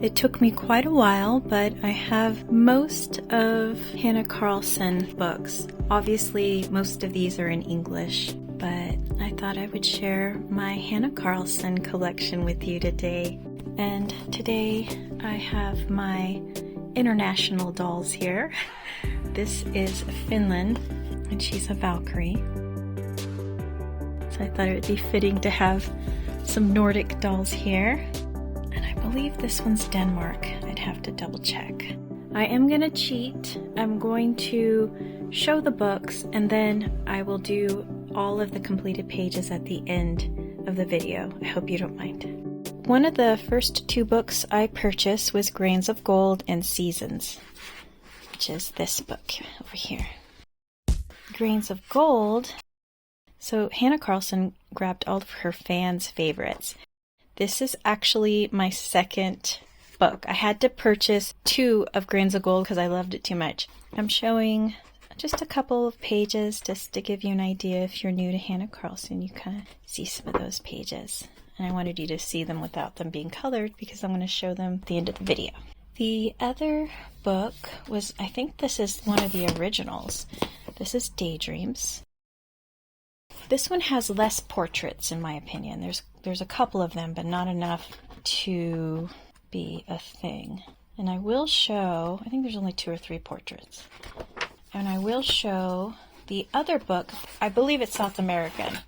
It took me quite a while, but I have most of Hanna Karlzon books. Obviously, most of these are in English, but I thought I would share my Hanna Karlzon collection with you today. And today I have my international dolls here. This is Finland, and she's a Valkyrie. So I thought it would be fitting to have some Nordic dolls here. And I believe this one's Denmark. I'd have to double check. I am going to cheat. I'm going to show the books and then I will do all of the completed pages at the end of the video. I hope you don't mind. One of the first two books I purchased was Grains of Gold and Seasons, which is this book over here. Grains of Gold. So Hanna Karlzon grabbed all of her fans' favorites. This is actually my second book. I had to purchase 2 of Grains of Gold because I loved it too much. I'm showing just a couple of pages just to give you an idea. If you're new to Hanna Karlzon, you kind of see some of those pages. And I wanted you to see them without them being colored because I'm going to show them at the end of the video. The other book was, I think this is one of the originals. This is Daydreams. This one has less portraits in my opinion. There's a couple of them, but not enough to be a thing. And I will show, I think there's only 2 or 3 portraits. And I will show the other book, I believe it's South American,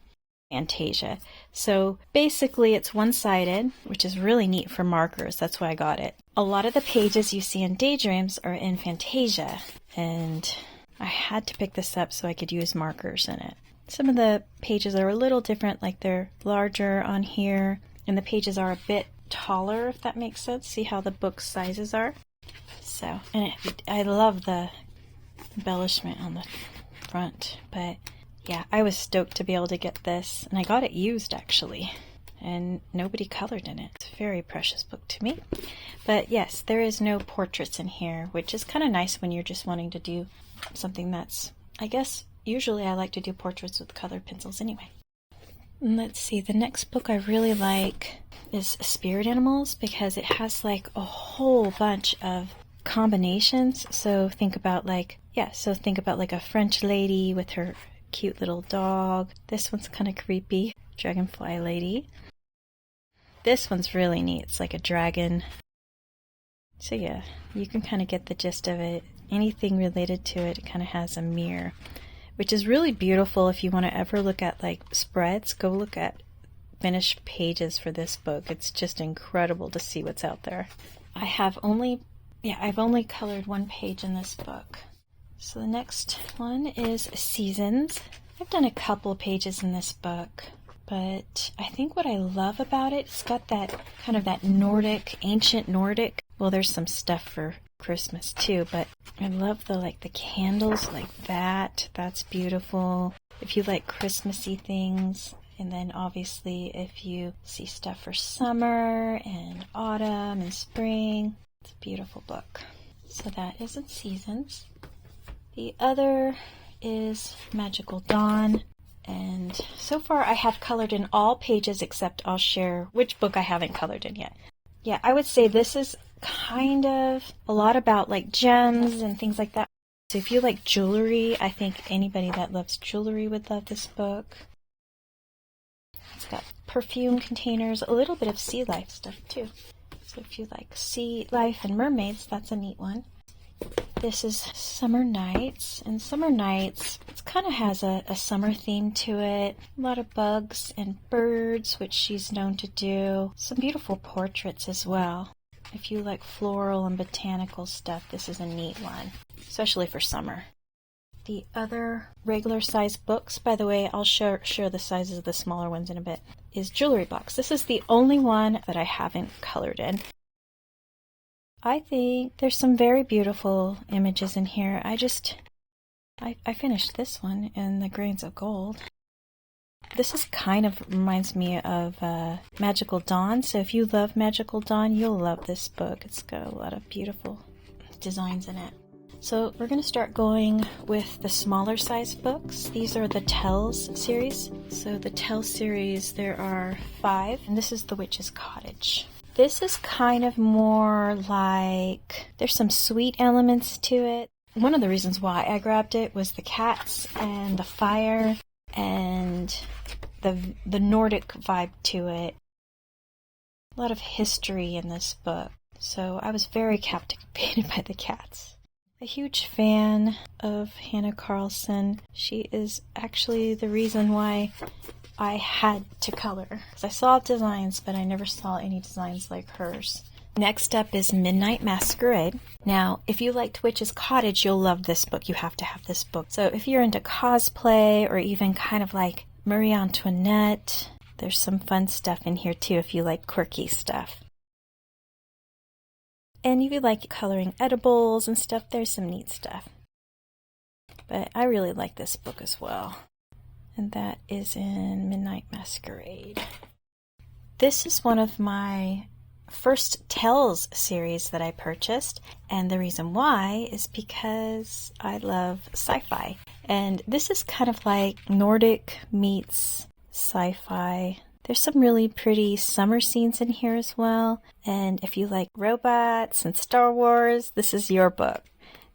Fantasia. So basically it's one-sided, which is really neat for markers. That's why I got it. A lot of the pages you see in Daydreams are in Fantasia. And I had to pick this up so I could use markers in it. Some of the pages are a little different, like they're larger on here, and the pages are a bit taller, if that makes sense. See how the book sizes are? So, and I love the embellishment on the front, but yeah, I was stoked to be able to get this, and I got it used actually, and nobody colored in it. It's a very precious book to me. But yes, there is no portraits in here, which is kind of nice when you're just wanting to do something that's, I guess, usually I like to do portraits with colored pencils anyway. And let's see, the next book I really like is Spirit Animals because it has like a whole bunch of combinations. So think about like a French lady with her cute little dog. This one's kind of creepy, dragonfly lady. This one's really neat. It's like a dragon. So yeah, you can kind of get the gist of it. Anything related to it kind of has a mirror, which is really beautiful. If you want to ever look at like spreads, go look at finished pages for this book. It's just incredible to see what's out there. I've only colored 1 page in this book. So the next one is Seasons. I've done a couple of pages in this book, but I think what I love about it, it's got that kind of that Nordic, ancient Nordic. Well, there's some stuff for Christmas too, but I love the candles like that. That's beautiful. If you like Christmassy things, and then obviously if you see stuff for summer and autumn and spring, it's a beautiful book. So that is in Seasons. The other is Magical Dawn, and so far I have colored in all pages except I'll share which book I haven't colored in yet. Yeah, I would say this is kind of a lot about like gems and things like that. So if you like jewelry, I think anybody that loves jewelry would love this book. It's got perfume containers, a little bit of sea life stuff too. So if you like sea life and mermaids, that's a neat one. This is Summer Nights, and Summer Nights, it kind of has a summer theme to it. A lot of bugs and birds, which she's known to do. Some beautiful portraits as well. If you like floral and botanical stuff, this is a neat one, especially for summer. The other regular size books, by the way, I'll share the sizes of the smaller ones in a bit, is Jewelry Box. This is the only one that I haven't colored in. I think there's some very beautiful images in here. I finished this one in the Grains of Gold. This is kind of reminds me of Magical Dawn, so if you love Magical Dawn, you'll love this book. It's got a lot of beautiful designs in it. So we're going to start going with the smaller size books. These are the Tells series. So the Tell series, there are 5, and this is The Witch's Cottage. This is kind of more like, there's some sweet elements to it. One of the reasons why I grabbed it was the cats and the fire and the Nordic vibe to it. A lot of history in this book, so I was very captivated by the cats. A huge fan of Hanna Karlzon. She is actually the reason why I had to color. Because I saw designs, but I never saw any designs like hers. Next up is Midnight Masquerade. Now, if you liked Witch's Cottage, you'll love this book. You have to have this book. So if you're into cosplay or even kind of like Marie Antoinette, there's some fun stuff in here too if you like quirky stuff. And if you like coloring edibles and stuff, there's some neat stuff. But I really like this book as well. And that is in Midnight Masquerade. This is one of my first Tales series that I purchased, and the reason why is because I love sci-fi. And this is kind of like Nordic meets sci-fi. There's some really pretty summer scenes in here as well, and if you like robots and Star Wars, this is your book.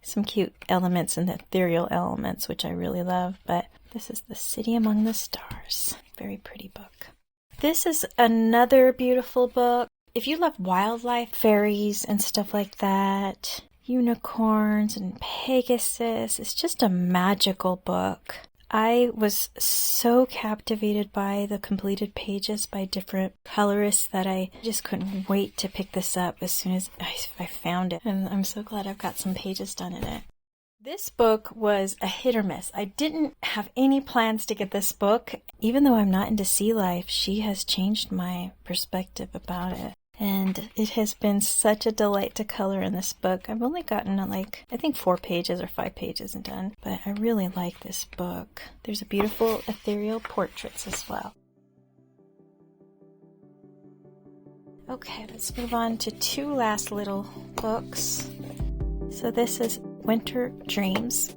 Some cute elements and ethereal elements, which I really love, but this is The City Among the Stars. Very pretty book. This is another beautiful book. If you love wildlife, fairies and stuff like that, unicorns and Pegasus, it's just a magical book. I was so captivated by the completed pages by different colorists that I just couldn't wait to pick this up as soon as I found it. And I'm so glad I've got some pages done in it. This book was a hit or miss. I didn't have any plans to get this book. Even though I'm not into sea life, she has changed my perspective about it. And it has been such a delight to color in this book. I've only gotten like, I think 4 pages or 5 pages and done, but I really like this book. There's a beautiful ethereal portraits as well. Okay, let's move on to 2 last little books. So this is Winter Dreams.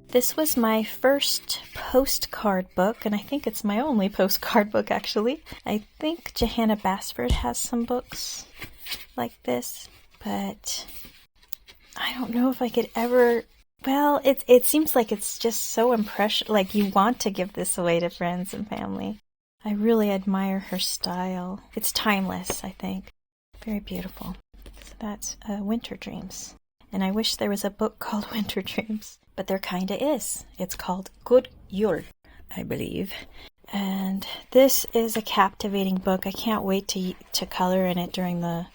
This was my first postcard book, and I think it's my only postcard book, actually. I think Johanna Basford has some books like this, but I don't know if I could ever... Well, it seems like it's just so like you want to give this away to friends and family. I really admire her style. It's timeless, I think. Very beautiful. So that's Winter Dreams. And I wish there was a book called Winter Dreams. But there kinda is. It's called Good Jul, I believe. And this is a captivating book. I can't wait to color in it during the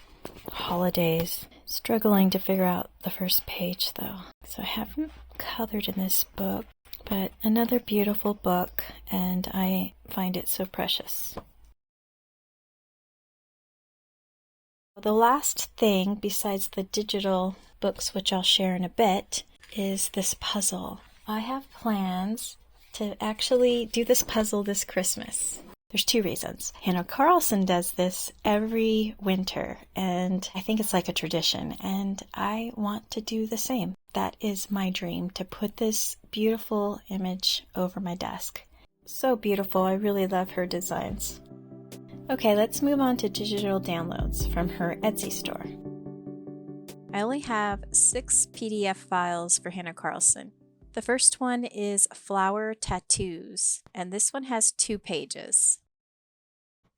holidays. Struggling to figure out the first page though. So I haven't colored in this book. But another beautiful book, and I find it so precious. The last thing, besides the digital books, which I'll share in a bit, is this puzzle. I have plans to actually do this puzzle this Christmas. There's 2 reasons. Hanna Karlzon does this every winter, and I think it's like a tradition, and I want to do the same. That is my dream, to put this beautiful image over my desk. So beautiful. I really love her designs. Okay, let's move on to digital downloads from her Etsy store. I only have 6 PDF files for Hanna Karlzon. The first one is Flower Tattoos, and this one has 2 pages.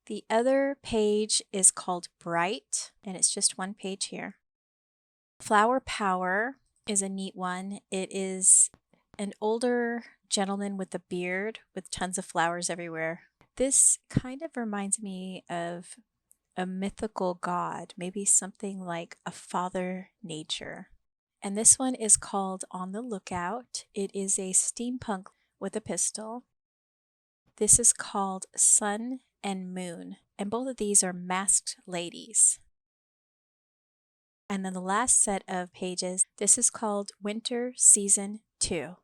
The other page is called Bright, and it's just 1 page here. Flower Power is a neat one. It is an older gentleman with a beard with tons of flowers everywhere. This kind of reminds me of a mythical god, maybe something like a Father Nature. And this one is called On the Lookout. It is a steampunk with a pistol. This is called Sun and Moon, and both of these are masked ladies. And then the last set of pages, this is called Winter Season 2.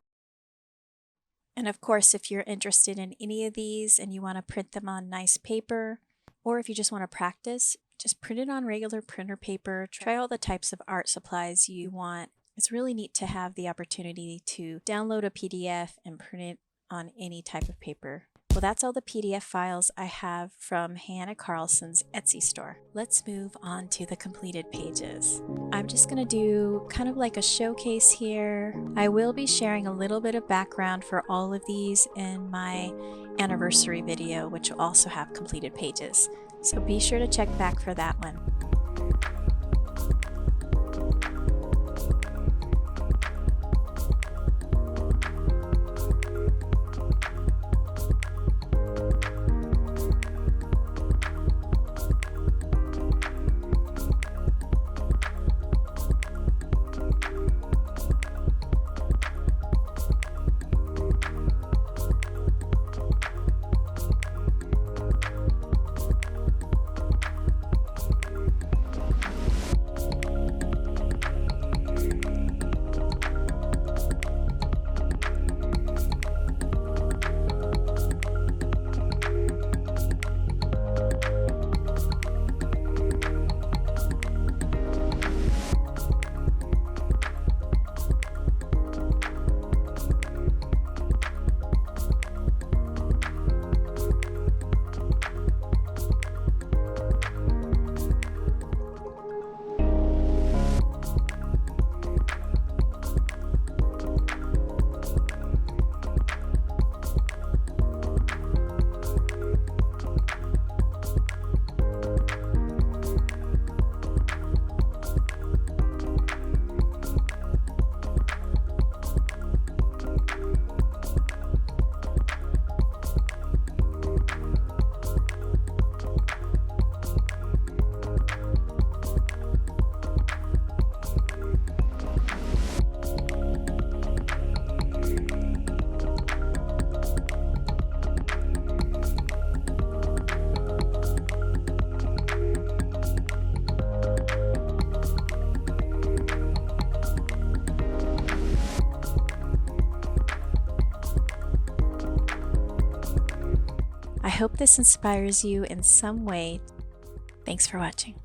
And of course, if you're interested in any of these and you want to print them on nice paper, or if you just want to practice, just print it on regular printer paper. Try all the types of art supplies you want. It's really neat to have the opportunity to download a PDF and print it on any type of paper. Well, that's all the PDF files I have from Hanna Karlzon's Etsy store. Let's move on to the completed pages. I'm just going to do kind of like a showcase here. I will be sharing a little bit of background for all of these in my anniversary video, which will also have completed pages. So be sure to check back for that one. I hope this inspires you in some way. Thanks for watching.